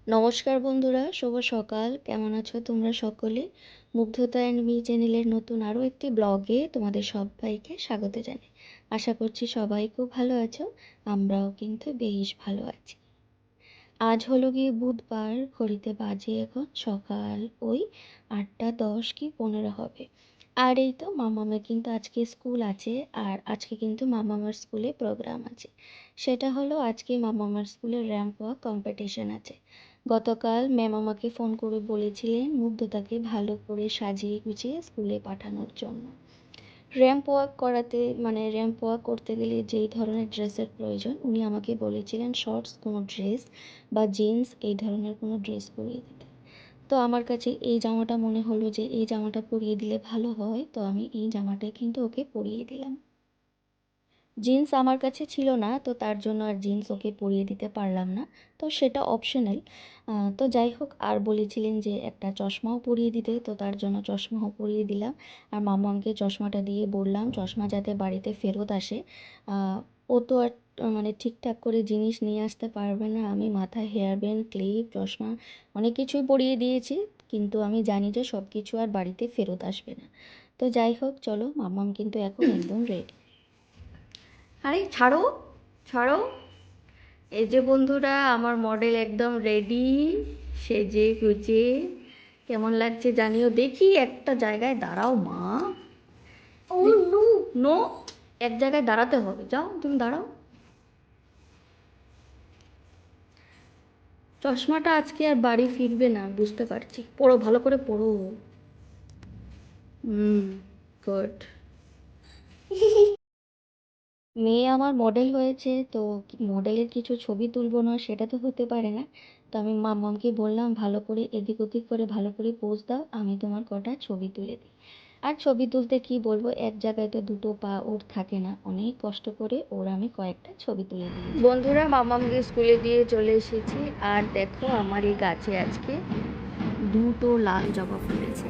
নমস্কার বন্ধুরা, শুভ সকাল। কেমন আছো তোমরা সকলে? মুগ্ধতা অ্যান্ড মি চ্যানেলের নতুন আরও একটি ব্লগে তোমাদের সবাইকে স্বাগত জানাই। আশা করছি সবাই খুব ভালো আছো। আমরাও কিন্তু বেশ ভালো আছি। আজ হলো গিয়ে বুধবার, ঘড়িতে বাজে এখন সকাল ওই 8:10 কি 15 হবে। আর এই তো মামামের কিন্তু আজকে স্কুল আছে, আর আজকে কিন্তু মামামার স্কুলে প্রোগ্রাম আছে। সেটা হলো আজকে মামামার স্কুলে র্যাম্প ওয়াক কম্পিটিশন আছে। গতকাল ম্যাম আমাকে ফোন করে বলেছিলেন মুগ্ধতাকে ভালো করে সাজিয়ে গুছিয়ে স্কুলে পাঠানোর জন্য। র্যাম্প ওয়াক করতে গেলে যেই ধরনের ড্রেসের প্রয়োজন উনি আমাকে বলেছিলেন শর্টস কোনো ড্রেস বা জিন্স এই ধরনের কোনো ড্রেস পরিয়ে দিতে। তো আমার কাছে এই জামাটা মনে হলো যে এই জামাটা পরিয়ে দিলে ভালো হয়, তো আমি এই জামাটাই কিন্তু ওকে পরিয়ে দিলাম। জিন্স আমার কাছে ছিল না, তো তার জন্য আর জিন্স ওকে পরিয়ে দিতে পারলাম না, তো সেটা অপশনাল। তো যাই হোক, আর বলেছিলেন যে একটা চশমাও পরিয়ে দিতে, তো তার জন্য চশমাও পরিয়ে দিলাম। আর মামাকে চশমাটা দিয়ে বললাম চশমা যাতে বাড়িতে ফেরত আসে। ও তো আর ঠিকঠাক করে জিনিস নিয়ে আসতে পারবে না। আমি মাথায় হেয়ার ব্যান্ড, ক্লিপ, চশমা অনেক কিছুই পরিয়ে দিয়েছি, কিন্তু আমি জানি যে সব কিছু আর বাড়িতে ফেরত আসবে না। তো যাই হোক, চলো, মামাম কিন্তু এখন একদম রেডি। আরে ছাড়ো, ছাড়ো। এই যে বন্ধুরা, আমার মডেল একদম রেডি, সেজে গুজে। কেমন লাগছে জানিও। দেখি একটা জায়গায় দাঁড়াও মা। ও নো নো, এক জায়গায় দাঁড়াতে হবে। যাও তুমি দাঁড়াও। চশমাটা আজকে আর বাড়ি ফিরবে না, বুঝতে পারছি। পড়ো, ভালো করে পড়ো। গুড। মেয়ে আমার মডেল হয়েছে, তো মডেলের কিছু ছবি তুলবো না সেটা তো হতে পারে না। তো আমি মাম্মামকে বললাম ভালো করে এদিক ওদিক করে ভালো করে পোজ দাও, আমি তোমার কটা ছবি তুলে দিই। আর ছবি তুলতে কি বলবো, এক জায়গায় তো দুটো পা ওর থাকে না, অনেক কষ্ট করে ওর আমি কয়েকটা ছবি তুলে দিই। বন্ধুরা, মাম্মামকে স্কুলে দিয়ে চলে এসেছি, আর দেখো আমার এই গাছে আজকে দুটো লাল জবা ফুলেছে।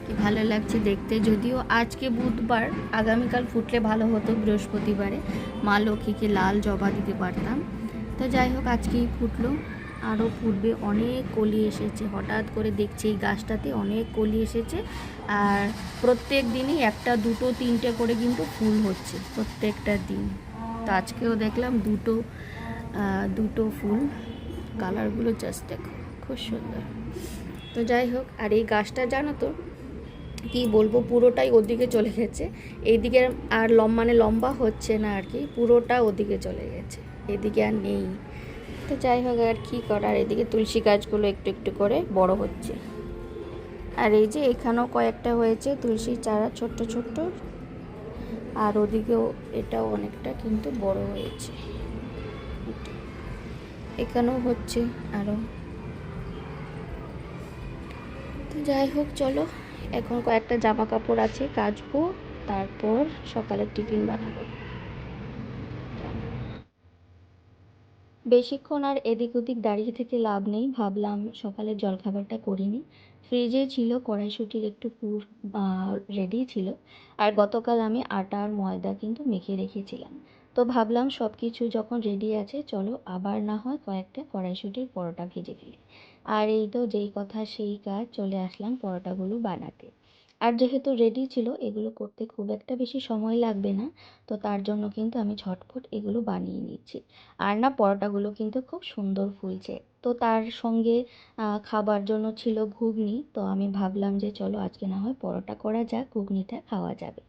কি ভালো লাগছে দেখতে। যদিও আজকে বুধবার, আগামীকাল ফুটলে ভালো হতো, বৃহস্পতিবারে মা লক্ষ্মীকে লাল জবা দিতে পারতাম। তো যাই হোক, আজকেই ফুটলো, আরও ফুটবে। অনেক কলি এসেছে, হঠাৎ করে দেখছি এই গাছটাতে অনেক কলি এসেছে। আর প্রত্যেক দিনই একটা দুটো তিনটে করে কিন্তু ফুল হচ্ছে প্রত্যেকটা দিন। তো আজকেও দেখলাম দুটো দুটো ফুল। কালারগুলো জাস্ট দেখো, খুব সুন্দর। তো যাই হোক, আর এই গাছটা জানো তো কি বলবো, পুরোটাই ওদিকে চলে গেছে। এইদিকে আর লম্বা হচ্ছে না আর কি, পুরোটা ওদিকে চলে গেছে, এদিকে আর নেই। তো যাই হোক, আর কী করার, এদিকে তুলসী গাছগুলো একটু একটু করে বড় হচ্ছে। আর এই যে এখানেও কয়েকটা হয়েছে তুলসী চারা, ছোট্ট ছোট্ট। আর ওদিকেও এটাও অনেকটা কিন্তু বড় হয়েছে, এখানেও হচ্ছে আরও। তো যাই হোক, চলো, এখন কয়েকটা জামা কাপড় আছে কাচবো, তারপর সকালের টিফিন বানাবো। বেশিক্ষণ আর এদিক ওদিক দাঁড়িয়ে থেকে লাভ নেই, ভাবলাম সকালের জলখাবারটা করে নিই। ফ্রিজে ছিল কড়াইশুঁটির একটু পুর রেডি ছিল। আর গতকাল আমি আটা আর ময়দা কিন্তু মেখে রেখেছিলাম। তো ভাবলাম সব কিছু যখন রেডি আছে, চলো আবার না হয় কয়েকটা কড়াইশুঁটির পরোটা ভেজে ফেলি। আর এই তো যেই কথা সেই কাজ, চলে আসলাম পরোটাগুলো বানাতে। আর যেহেতু রেডি ছিল, এগুলো করতে খুব একটা বেশি সময় লাগবে না, তো তার জন্য কিন্তু আমি ঝটফট এগুলো বানিয়ে নিচ্ছি। আর না, পরোটাগুলো কিন্তু খুব সুন্দর ফুলছে। তো তার সঙ্গে খাবার জন্য ছিল ঘুগনি, তো আমি ভাবলাম যে চলো আজকে না হয় পরোটা করা যাক, ঘুগনিটা খাওয়া যাবে।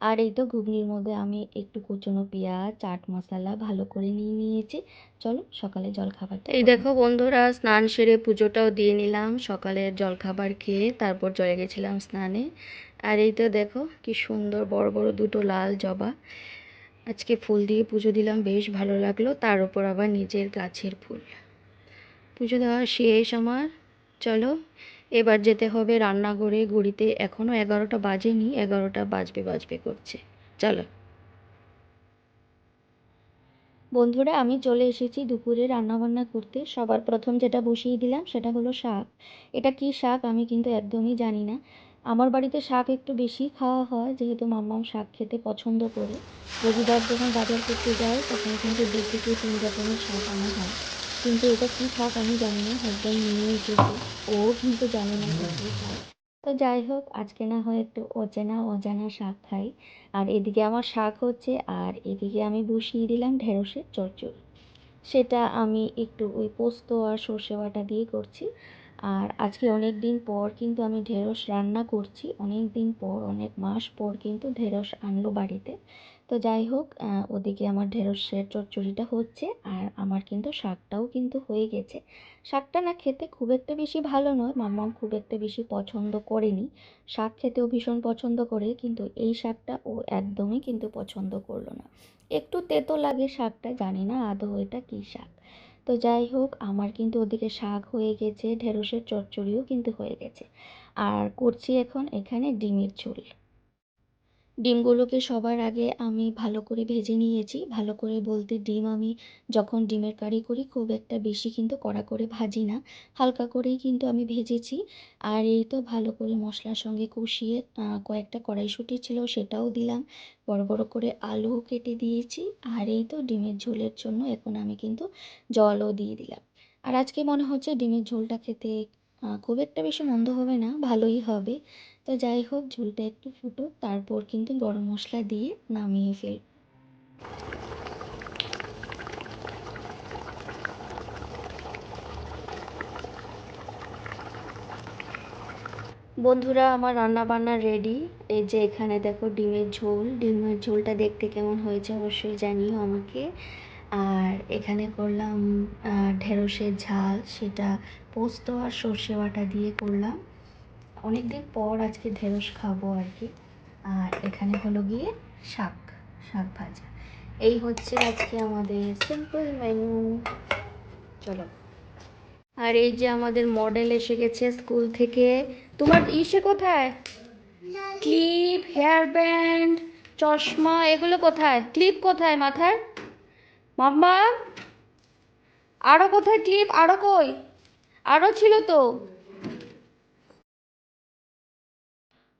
আর এই তো ঘুগনির মধ্যে আমি একটু কুচনো পেঁয়াজ, চাট মশলা ভালো করে নিয়ে নিয়েছি। চলো সকালে জলখাবারটা। এই দেখো বন্ধুরা, স্নান সেরে পুজোটাও দিয়ে নিলাম, সকালের জলখাবার খেয়ে তারপর চলে গেছিলাম স্নানে। আর এই তো দেখো কি সুন্দর বড় বড় দুটো লাল জবা আজকে ফুল দিয়ে পুজো দিলাম, বেশ ভালো লাগলো। তার উপর আবার নিজের গাছের ফুল। পুজো দেওয়া শেষ আমার। চলো এবার যেতে হবে রান্নাঘরে, ঘড়িতে এখনও 11টা বাজেনি, 11টা বাজবে বাজবে করছে। চলো বন্ধুরা, আমি চলে এসেছি দুপুরে রান্নাবান্না করতে। সবার প্রথম যেটা বসিয়ে দিলাম সেটা হলো শাক। এটা কি শাক আমি কিন্তু একদমই জানি না। আমার বাড়িতে শাক একটু বেশি খাওয়া হয়, যেহেতু মাম্মাম শাক খেতে পছন্দ করে। রবিবার যখন বাজার করতে যায় তখন কিন্তু 2 থেকে 3 রকমের শাক আনা হয়। কিন্তু এটা কী শাক আমি জানি না, হাজব্যান্ড নিয়ে এসেছে, ও কিন্তু জানে না এটা কী শাক। তো যাই হোক, আজকে না হয় একটু অচেনা অজানা শাক খাই। আর এদিকে আমার শাক হচ্ছে, আর এদিকে আমি বসিয়ে দিলাম ঢেঁড়সের চচ্চড়ি। সেটা আমি একটু ওই পোস্ত আর সর্ষে বাটা দিয়ে করছি। আর আজকে অনেক দিন পর কিন্তু আমি ঢেঁড়স রান্না করছি, অনেক দিন পর, অনেক মাস পর কিন্তু ঢেঁড়স আনলো বাড়িতে। তো যাই হোক, ওদিকে আমার ঢেঁড়সের চচ্চড়িটা হচ্ছে, আর আমার কিন্তু শাকটাও কিন্তু হয়ে গেছে। শাকটা না খেতে খুব একটা বেশি ভালো নয়, মাম্মাম খুব একটা বেশি পছন্দ করেনি। শাক খেতেও ভীষণ পছন্দ করে, কিন্তু এই শাকটা ও একদমই কিন্তু পছন্দ করলো না। একটু তেতো লাগে শাকটা, জানি না আদৌ এটা কী শাক। তো যাই হোক, আমার কিন্তু ওদিকে শাক হয়ে গেছে, ঢেঁড়সের চচ্চড়িও কিন্তু হয়ে গেছে। আর করছি এখন এখানে ডিমের ঝোল। ডিমগুলোকে সবার আগে আমি ভালো করে ভেজে নিয়েছি। ভালো করে বলতে, ডিম আমি যখন ডিমের কারি করি খুব একটা বেশি কিন্তু কড়া করে ভাজি না, হালকা করেই কিন্তু আমি ভেজেছি। আর এই তো ভালো করে মশলার সঙ্গে কষিয়ে কয়েকটা কড়াইশুঁটি ছিল সেটাও দিলাম, বড় বড় করে আলুও কেটে দিয়েছি। আর এই তো ডিমের ঝোলের জন্য এখন আমি কিন্তু জলও দিয়ে দিলাম। আর আজকে মনে হচ্ছে ডিমের ঝোলটা খেতে খুব একটা বেশি মন্দ হবে না, ভালোই হবে। তো যাই হোক, ঝোলটা একটু ফুটুক, তারপর কিন্তু গরম মশলা দিয়ে নামিয়ে ফেল। বন্ধুরা, আমার রান্না বান্না রেডি। এই যে এখানে দেখো ডিমের ঝোল, ডিমের ঝোলটা দেখতে কেমন হয়েছে অবশ্যই জানিও আমাকে। আর এখানে করলাম ঢেঁড়সের ঝাল, সেটা পোস্ত আর সর্ষে বাটা দিয়ে করলাম। অনেক দিন পর আজকে ঢেঁড়স খাবো আর কি। আর এখানে হলো গিয়ে শাক, শাক ভাজা। এই হচ্ছে আজকে আমাদের সিম্পল মেনু। চলো। আর এই যে আমাদের মডেল এসে গেছে স্কুল থেকে। তোমার ইসে কোথায়? ক্লিপ, হেয়ার ব্যান্ড, চশমা, এগুলো কোথায়? ক্লিপ কোথায় মাথার? মাম্মা, আরও কোথায় ক্লিপ? আরও কই? আরও ছিল তো।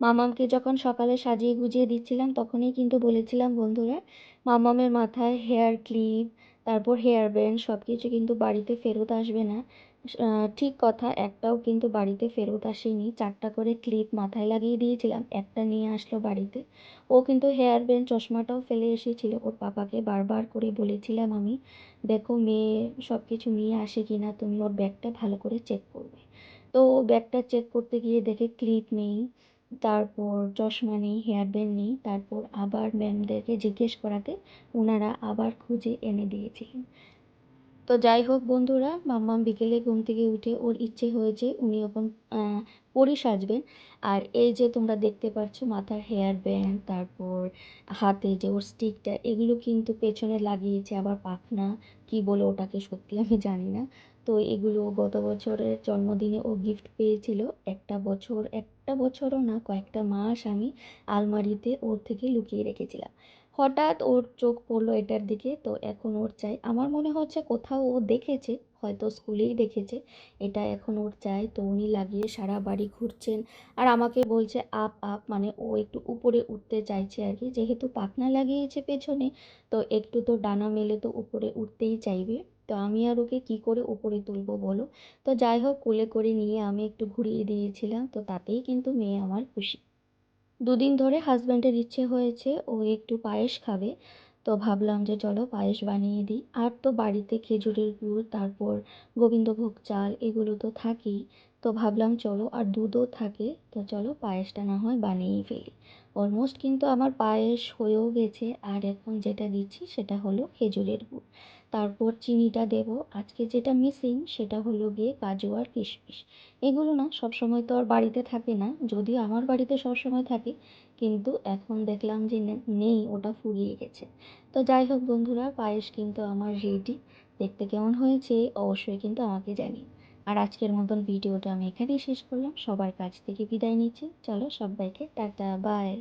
মামামকে যখন সকালে সাজিয়ে গুজিয়ে দিচ্ছিলাম তখনই কিন্তু বলেছিলাম বন্ধুরা, মামামের মাথায় হেয়ার ক্লিপ, তারপর হেয়ার ব্যান্ড সব কিছু কিন্তু বাড়িতে ফেরত আসবে না। ঠিক কথা, একটাও কিন্তু বাড়িতে ফেরত আসেনি। 4টা করে ক্লিপ মাথায় লাগিয়ে দিয়েছিলাম, একটা নিয়ে আসলো বাড়িতে। ও কিন্তু হেয়ার ব্যান্ড চশমাটাও ফেলে এসেছিল। ওর পাপাকে বারবার করে বলেছিলাম আমি, দেখো মেয়ে সব কিছু নিয়ে আসে কিনা, তুমি ওর ব্যাগটা ভালো করে চেক করবে। তো ব্যাগটা চেক করতে গিয়ে দেখে ক্লিপ নেই, তারপর চশমা নেই, হেয়ার ব্যান্ড নেই। তারপর আবার ম্যামদেরকে জিজ্ঞেস করাতে ওনারা আবার খুঁজে এনে দিয়েছিলেন। তো যাই হোক বন্ধুরা, মাম্মাম বিকেলে ঘুম থেকে উঠে ওর ইচ্ছে হয়েছে উনি এখন পরী সাজবেন। আর এই যে তোমরা দেখতে পাচ্ছ মাথার হেয়ার ব্যান্ড, তারপর হাতে যে ওর স্টিকটা, এগুলো কিন্তু পেছনে লাগিয়েছে আবার পাখনা, কি বলে ওটাকে সত্যি আমি জানি না। তো এগুলো গত বছরের জন্মদিনে ও গিফট পেয়েছিল। একটা বছরও না, কয়েকটা মাস আমি আলমারিতে ওর থেকে লুকিয়ে রেখেছিলাম। হঠাৎ ওর চোখ পড়লো এটার দিকে, তো এখন ওর চাই। আমার মনে হচ্ছে কোথাও ও দেখেছে, হয়তো স্কুলেই দেখেছে, এটা এখন ওর চাই। তো উনি লাগিয়ে সারা বাড়ি ঘুরছেন, আর আমাকে বলছে আপ আপ, মানে ও একটু উপরে উঠতে চাইছে আর কি। যেহেতু পাখনা লাগিয়েছে পেছনে, তো একটু তো ডানা মেলে তো উপরে উঠতেই চাইবে। তো আমি আর ওকে কী করে উপরে তুলবো বলো। তো যাই হোক, কোলে করে নিয়ে আমি একটু ঘুরিয়ে দিয়েছিলাম, তো তাতেই কিন্তু মেয়ে আমার খুশি। দুদিন ধরে হাজব্যান্ডের ইচ্ছে হয়েছে ও একটু পায়েস খাবে। তো ভাবলাম যে চলো পায়েস বানিয়ে দিই। আর তো বাড়িতে খেজুরের গুড়, তারপর গোবিন্দভোগ চাল, এগুলো তো থাকেই। তো ভাবলাম চলো, আর দুধও থাকে, তো চলো পায়েসটা না হয় বানিয়েই ফেলি। অলমোস্ট কিন্তু আমার পায়েস হয়েও গেছে। আর এখন যেটা দিচ্ছি সেটা হলো খেজুরের গুড়, তারপর চিনিটা দেব। আজকে যেটা মিসিং সেটা হলো গিয়ে কাজু আর কিশমিশ। এগুলো না সবসময় তো আর বাড়িতে থাকে না, যদিও আমার বাড়িতে সবসময় থাকে, কিন্তু এখন দেখলাম যে নেই, ওটা ফুরিয়ে গেছে। তো যাই হোক বন্ধুরা, পায়েস কিন্তু আমার রেডি। দেখতে কেমন হয়েছে অবশ্যই কিন্তু আমাকে জানিও। আর আজকের মতন ভিডিওটা আমি এখানেই শেষ করলাম, সবার কাছ থেকে বিদায় নিচ্ছি। চলো সবাইকে টাটা, বাই।